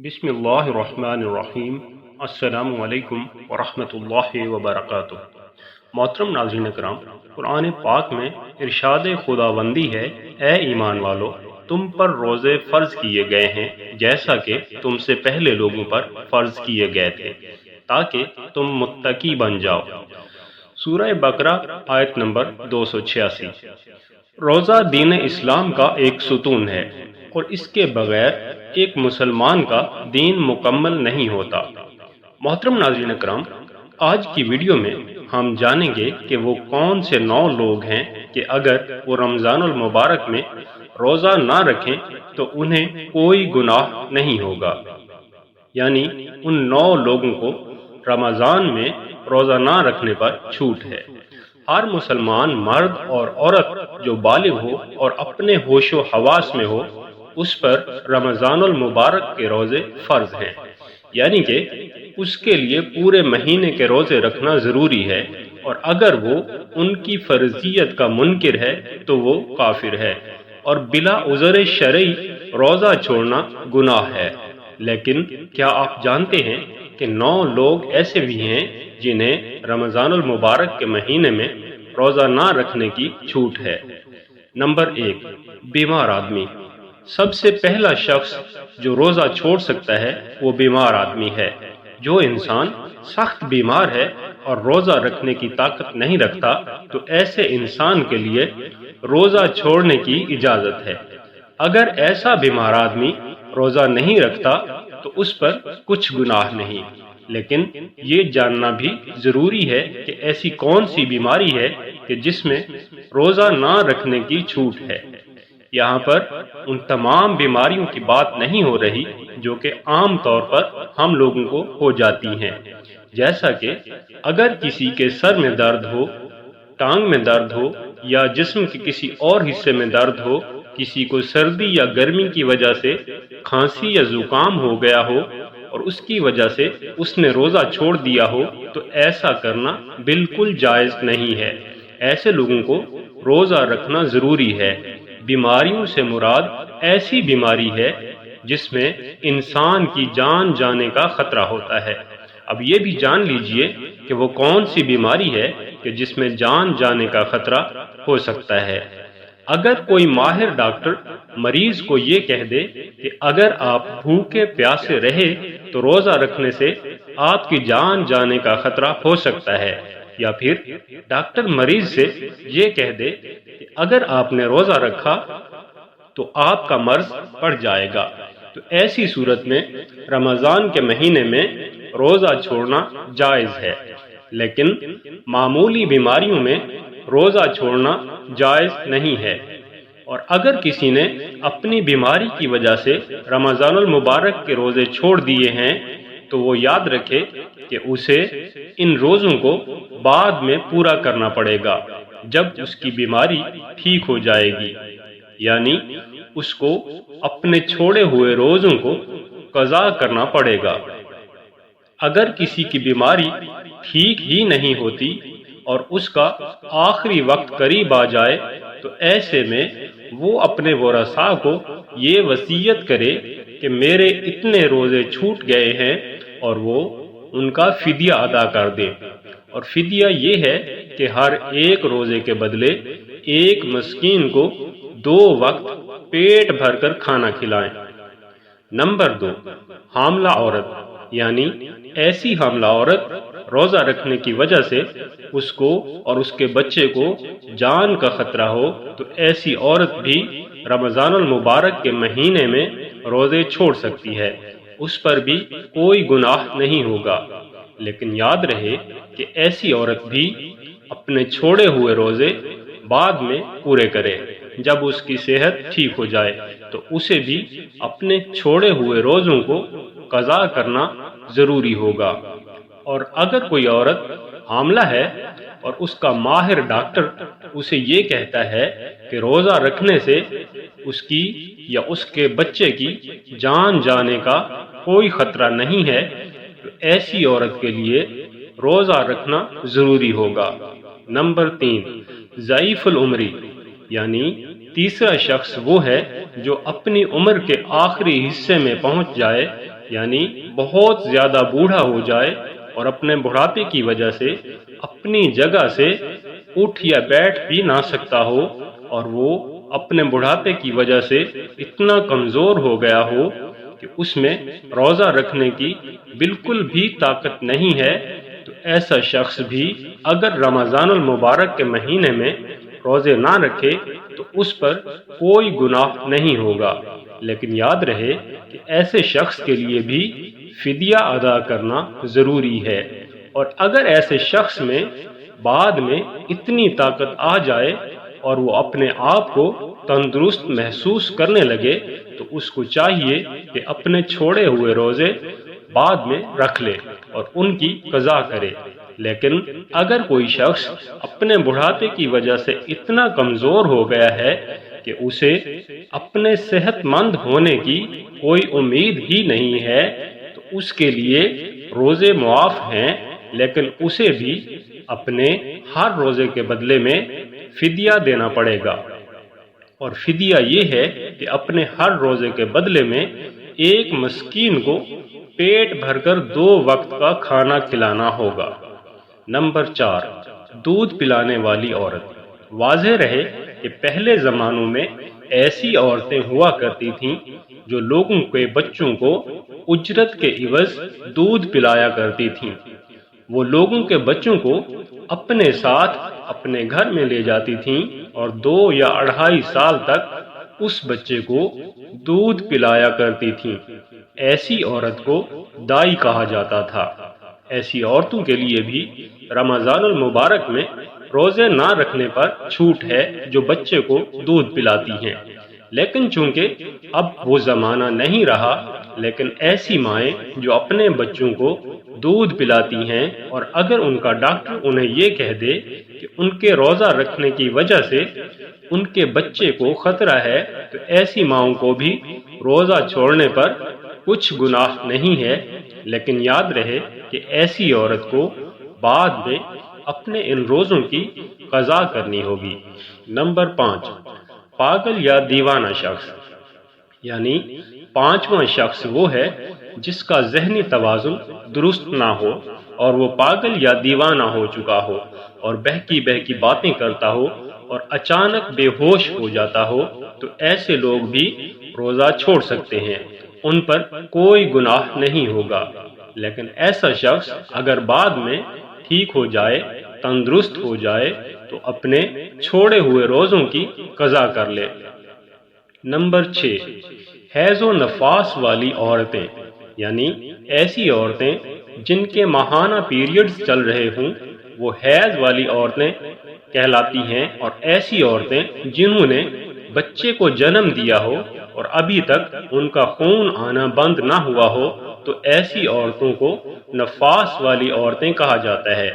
بسم اللہ الرحمن الرحیم۔ السلام علیکم ورحمۃ اللہ وبرکاتہ۔ محترم ناظرین کرام، قرآن پاک میں ارشاد خداوندی ہے، اے ایمان والو، تم پر روزے فرض کیے گئے ہیں جیسا کہ تم سے پہلے لوگوں پر فرض کیے گئے تھے تاکہ تم متقی بن جاؤ۔ سورہ بقرہ آیت نمبر 286۔ روزہ دین اسلام کا ایک ستون ہے اور اس کے بغیر ایک مسلمان کا دین مکمل نہیں ہوتا۔ محترم ناظرین کرام، آج کی ویڈیو میں ہم جانیں گے کہ وہ کون سے 9 لوگ ہیں کہ اگر وہ رمضان المبارک میں روزہ نہ رکھیں تو انہیں کوئی گناہ نہیں ہوگا، یعنی ان 9 لوگوں کو رمضان میں روزہ نہ رکھنے پر چھوٹ ہے۔ ہر مسلمان مرد اور عورت جو بالغ ہو اور اپنے ہوش و حواس میں ہو، اس پر رمضان المبارک کے روزے فرض ہیں، یعنی کہ اس کے لیے پورے مہینے کے روزے رکھنا ضروری ہے، اور اگر وہ ان کی فرضیت کا منکر ہے تو وہ کافر ہے، اور بلا عذر شرعی روزہ چھوڑنا گناہ ہے۔ لیکن کیا آپ جانتے ہیں کہ 9 لوگ ایسے بھی ہیں جنہیں رمضان المبارک کے مہینے میں روزہ نہ رکھنے کی چھوٹ ہے؟ نمبر 1، بیمار آدمی۔ سب سے پہلا شخص جو روزہ چھوڑ سکتا ہے وہ بیمار آدمی ہے۔ جو انسان سخت بیمار ہے اور روزہ رکھنے کی طاقت نہیں رکھتا تو ایسے انسان کے لیے روزہ چھوڑنے کی اجازت ہے۔ اگر ایسا بیمار آدمی روزہ نہیں رکھتا تو اس پر کچھ گناہ نہیں، لیکن یہ جاننا بھی ضروری ہے کہ ایسی کون سی بیماری ہے کہ جس میں روزہ نہ رکھنے کی چھوٹ ہے۔ یہاں پر ان تمام بیماریوں کی بات نہیں ہو رہی جو کہ عام طور پر ہم لوگوں کو ہو جاتی ہیں، جیسا کہ اگر کسی کے سر میں درد ہو، ٹانگ میں درد ہو یا جسم کے کسی اور حصے میں درد ہو، کسی کو سردی یا گرمی کی وجہ سے کھانسی یا زکام ہو گیا ہو اور اس کی وجہ سے اس نے روزہ چھوڑ دیا ہو، تو ایسا کرنا بالکل جائز نہیں ہے۔ ایسے لوگوں کو روزہ رکھنا ضروری ہے۔ بیماریوں سے مراد ایسی بیماری ہے جس میں انسان کی جان جانے کا خطرہ ہوتا ہے۔ اب یہ بھی جان لیجئے کہ وہ کون سی بیماری ہے کہ جس میں جان جانے کا خطرہ ہو سکتا ہے۔ اگر کوئی ماہر ڈاکٹر مریض کو یہ کہہ دے کہ اگر آپ بھوکے پیاسے رہے تو روزہ رکھنے سے آپ کی جان جانے کا خطرہ ہو سکتا ہے، یا پھر ڈاکٹر مریض سے یہ کہہ دے کہ اگر آپ نے روزہ رکھا تو آپ کا مرض بڑھ جائے گا، تو ایسی صورت میں رمضان کے مہینے میں روزہ چھوڑنا جائز ہے، لیکن معمولی بیماریوں میں روزہ چھوڑنا جائز نہیں ہے۔ اور اگر کسی نے اپنی بیماری کی وجہ سے رمضان المبارک کے روزے چھوڑ دیے ہیں تو وہ یاد رکھے کہ اسے ان روزوں کو بعد میں پورا کرنا پڑے گا جب اس کی بیماری ٹھیک ہو جائے گی، یعنی اس کو اپنے چھوڑے ہوئے روزوں کو قضا کرنا پڑے گا۔ اگر کسی کی بیماری ٹھیک ہی نہیں ہوتی اور اس کا آخری وقت قریب آ جائے تو ایسے میں وہ اپنے ورثاء کو یہ وصیت کرے کہ میرے اتنے روزے چھوٹ گئے ہیں اور وہ ان کا فدیہ ادا کر دے، اور فدیہ یہ ہے کہ ہر ایک روزے کے بدلے ایک مسکین کو 2 وقت پیٹ بھر کر کھانا کھلائیں۔ نمبر 2، حاملہ عورت، یعنی ایسی حاملہ عورت روزہ رکھنے کی وجہ سے اس کو اور اس کے بچے کو جان کا خطرہ ہو تو ایسی عورت بھی رمضان المبارک کے مہینے میں روزے چھوڑ سکتی ہے، اس پر بھی کوئی گناہ نہیں ہوگا۔ لیکن یاد رہے کہ ایسی عورت بھی اپنے چھوڑے ہوئے روزے بعد میں پورے کرے۔ جب اس کی صحت ٹھیک ہو جائے تو اسے بھی اپنے چھوڑے ہوئے روزوں کو قضا کرنا ضروری ہوگا۔ اور اگر کوئی عورت حاملہ ہے اور اس کا ماہر ڈاکٹر اسے یہ کہتا ہے کہ روزہ رکھنے سے اس کی یا اس کے بچے کی جان جانے کا کوئی خطرہ نہیں ہے تو ایسی عورت کے لیے روزہ رکھنا ضروری ہوگا۔ نمبر 3، ضعیف العمری، یعنی تیسرا شخص وہ ہے جو اپنی عمر کے آخری حصے میں پہنچ جائے، یعنی بہت زیادہ بوڑھا ہو جائے اور اپنے بڑھاپے کی وجہ سے اپنی جگہ سے اٹھ یا بیٹھ بھی نہ سکتا ہو، اور وہ اپنے بڑھاپے کی وجہ سے اتنا کمزور ہو گیا ہو کہ اس میں روزہ رکھنے کی بالکل بھی طاقت نہیں ہے، تو ایسا شخص بھی اگر رمضان المبارک کے مہینے میں روزے نہ رکھے تو اس پر کوئی گناہ نہیں ہوگا۔ لیکن یاد رہے کہ ایسے شخص کے لیے بھی فدیہ ادا کرنا ضروری ہے، اور اگر ایسے شخص میں بعد میں اتنی طاقت آ جائے اور وہ اپنے آپ کو تندرست محسوس کرنے لگے تو اس کو چاہیے کہ اپنے چھوڑے ہوئے روزے بعد میں رکھ لے اور ان کی قضا کرے۔ لیکن اگر کوئی شخص اپنے بڑھاپے کی وجہ سے اتنا کمزور ہو گیا ہے کہ اسے اپنے صحت مند ہونے کی کوئی امید ہی نہیں ہے تو اس کے لیے روزے معاف ہیں، لیکن اسے بھی اپنے ہر روزے کے بدلے میں فدیہ دینا پڑے گا، اور فدیہ یہ ہے کہ اپنے ہر روزے کے بدلے میں ایک مسکین کو پیٹ بھر کر 2 وقت کا کھانا کھلانا ہوگا۔ نمبر 4، دودھ پلانے والی عورت۔ واضح رہے کہ پہلے زمانوں میں ایسی عورتیں ہوا کرتی تھیں جو لوگوں کے بچوں کو اجرت کے عوض دودھ پلایا کرتی تھیں۔ وہ لوگوں کے بچوں کو اپنے ساتھ اپنے گھر میں لے جاتی تھیں اور 2 یا 2.5 سال تک اس بچے کو دودھ پلایا کرتی تھیں۔ ایسی عورت کو دائی کہا جاتا تھا۔ ایسی عورتوں کے لیے بھی رمضان المبارک میں روزے نہ رکھنے پر چھوٹ ہے جو بچے کو دودھ پلاتی ہیں، لیکن چونکہ اب وہ زمانہ نہیں رہا، لیکن ایسی مائیں جو اپنے بچوں کو دودھ پلاتی ہیں اور اگر ان کا ڈاکٹر انہیں یہ کہہ دے کہ ان کے روزہ رکھنے کی وجہ سے ان کے بچے کو خطرہ ہے تو ایسی ماؤں کو بھی روزہ چھوڑنے پر کچھ گناہ نہیں ہے، لیکن یاد رہے کہ ایسی عورت کو بعد میں اپنے ان روزوں کی قضا کرنی ہوگی۔ نمبر 5، پاگل یا دیوانہ شخص، یعنی 5واں شخص وہ ہے جس کا ذہنی توازن درست نہ ہو اور وہ پاگل یا دیوانہ ہو چکا ہو اور بہکی بہکی باتیں کرتا ہو اور اچانک بے ہوش ہو جاتا ہو، تو ایسے لوگ بھی روزہ چھوڑ سکتے ہیں، ان پر کوئی گناہ نہیں ہوگا۔ لیکن ایسا شخص اگر بعد میں ٹھیک ہو جائے، تندرست ہو جائے تو اپنے چھوڑے ہوئے روزوں کی قضا کر لے۔ نمبر 6، حیض و نفاس والی عورتیں، یعنی ایسی عورتیں جن کے ماہانہ پیریڈز چل رہے ہوں، وہ حیض والی عورتیں کہلاتی ہیں، اور ایسی عورتیں جنہوں نے بچے کو جنم دیا ہو اور ابھی تک ان کا خون آنا بند نہ ہوا ہو تو ایسی عورتوں کو نفاس والی عورتیں کہا جاتا ہے۔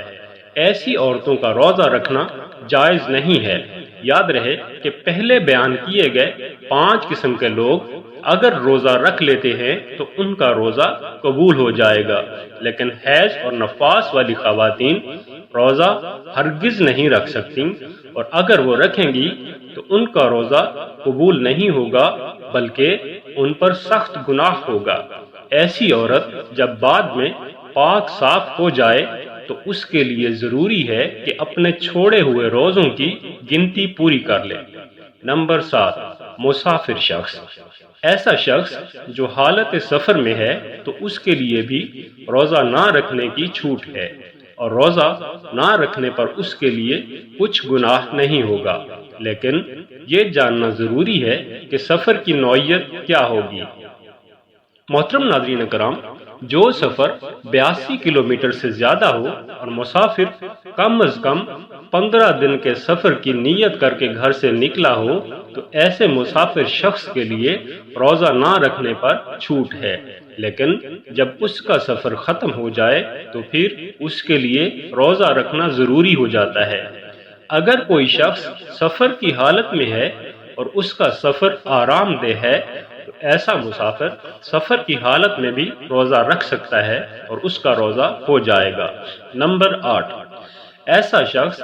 ایسی عورتوں کا روزہ رکھنا جائز نہیں ہے۔ یاد رہے کہ پہلے بیان کیے گئے 5 قسم کے لوگ اگر روزہ رکھ لیتے ہیں تو ان کا روزہ قبول ہو جائے گا، لیکن حیض اور نفاس والی خواتین روزہ ہرگز نہیں رکھ سکتی، اور اگر وہ رکھیں گی تو ان کا روزہ قبول نہیں ہوگا بلکہ ان پر سخت گناہ ہوگا۔ ایسی عورت جب بعد میں پاک صاف ہو جائے تو اس کے لیے ضروری ہے کہ اپنے چھوڑے ہوئے روزوں کی گنتی پوری کر لے۔ نمبر 7، مسافر شخص۔ ایسا شخص جو حالت سفر میں ہے تو اس کے لیے بھی روزہ نہ رکھنے کی چھوٹ ہے، اور روزہ نہ رکھنے پر اس کے لیے کچھ گناہ نہیں ہوگا، لیکن یہ جاننا ضروری ہے کہ سفر کی نوعیت کیا ہوگی۔ محترم ناظرین کرام، جو سفر 82 کلومیٹر سے زیادہ ہو اور مسافر کم از کم 15 دن کے سفر کی نیت کر کے گھر سے نکلا ہو تو ایسے مسافر شخص کے لیے روزہ نہ رکھنے پر چھوٹ ہے، لیکن جب اس کا سفر ختم ہو جائے تو پھر اس کے لیے روزہ رکھنا ضروری ہو جاتا ہے۔ اگر کوئی شخص سفر کی حالت میں ہے اور اس کا سفر آرام دہ ہے تو ایسا مسافر سفر کی حالت میں بھی روزہ رکھ سکتا ہے اور اس کا روزہ ہو جائے گا۔ نمبر 8، ایسا شخص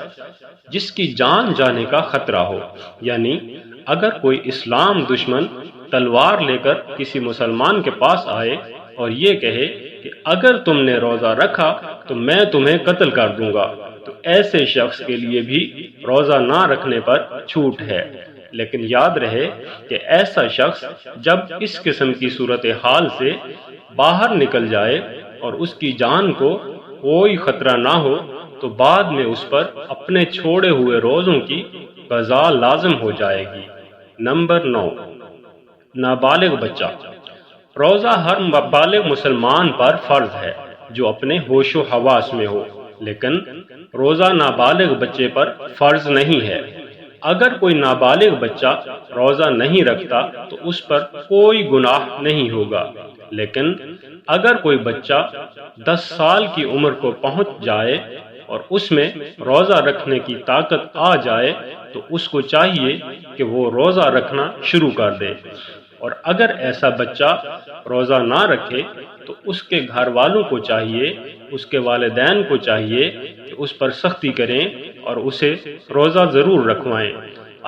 جس کی جان جانے کا خطرہ ہو، یعنی اگر کوئی اسلام دشمن تلوار لے کر کسی مسلمان کے پاس آئے اور یہ کہے کہ اگر تم نے روزہ رکھا تو میں تمہیں قتل کر دوں گا، تو ایسے شخص کے لیے بھی روزہ نہ رکھنے پر چھوٹ ہے۔ لیکن یاد رہے کہ ایسا شخص جب اس قسم کی صورتحال سے باہر نکل جائے اور اس کی جان کو کوئی خطرہ نہ ہو تو بعد میں اس پر اپنے چھوڑے ہوئے روزوں کی قضا لازم ہو جائے گی۔ نمبر 9، نابالغ بچہ۔ روزہ ہر بالغ مسلمان پر فرض ہے جو اپنے ہوش و حواس میں ہو، لیکن روزہ نابالغ بچے پر فرض نہیں ہے۔ اگر کوئی نابالغ بچہ روزہ نہیں رکھتا تو اس پر کوئی گناہ نہیں ہوگا، لیکن اگر کوئی بچہ 10 سال کی عمر کو پہنچ جائے اور اس میں روزہ رکھنے کی طاقت آ جائے تو اس کو چاہیے کہ وہ روزہ رکھنا شروع کر دے، اور اگر ایسا بچہ روزہ نہ رکھے تو اس کے گھر والوں کو چاہیے، اس کے والدین کو چاہیے کہ اس پر سختی کریں اور اسے روزہ ضرور رکھوائیں۔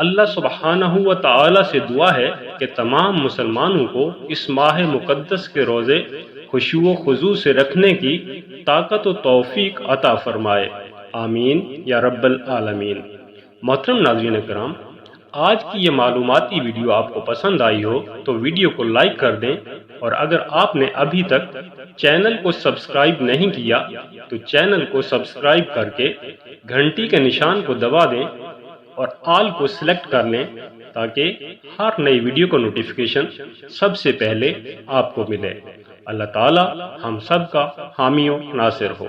اللہ سبحانہ و تعالی سے دعا ہے کہ تمام مسلمانوں کو اس ماہ مقدس کے روزے خشوع و خضوع سے رکھنے کی طاقت و توفیق عطا فرمائے، آمین یا رب العالمین۔ محترم ناظرین کرام، آج کی یہ معلوماتی ویڈیو آپ کو پسند آئی ہو تو ویڈیو کو لائک کر دیں، اور اگر آپ نے ابھی تک چینل کو سبسکرائب نہیں کیا تو چینل کو سبسکرائب کر کے گھنٹی کے نشان کو دبا دیں اور آل کو سلیکٹ کر لیں تاکہ ہر نئی ویڈیو کو نوٹیفیکیشن سب سے پہلے آپ کو ملے۔ اللہ تعالی ہم سب کا حامی و ناصر ہو۔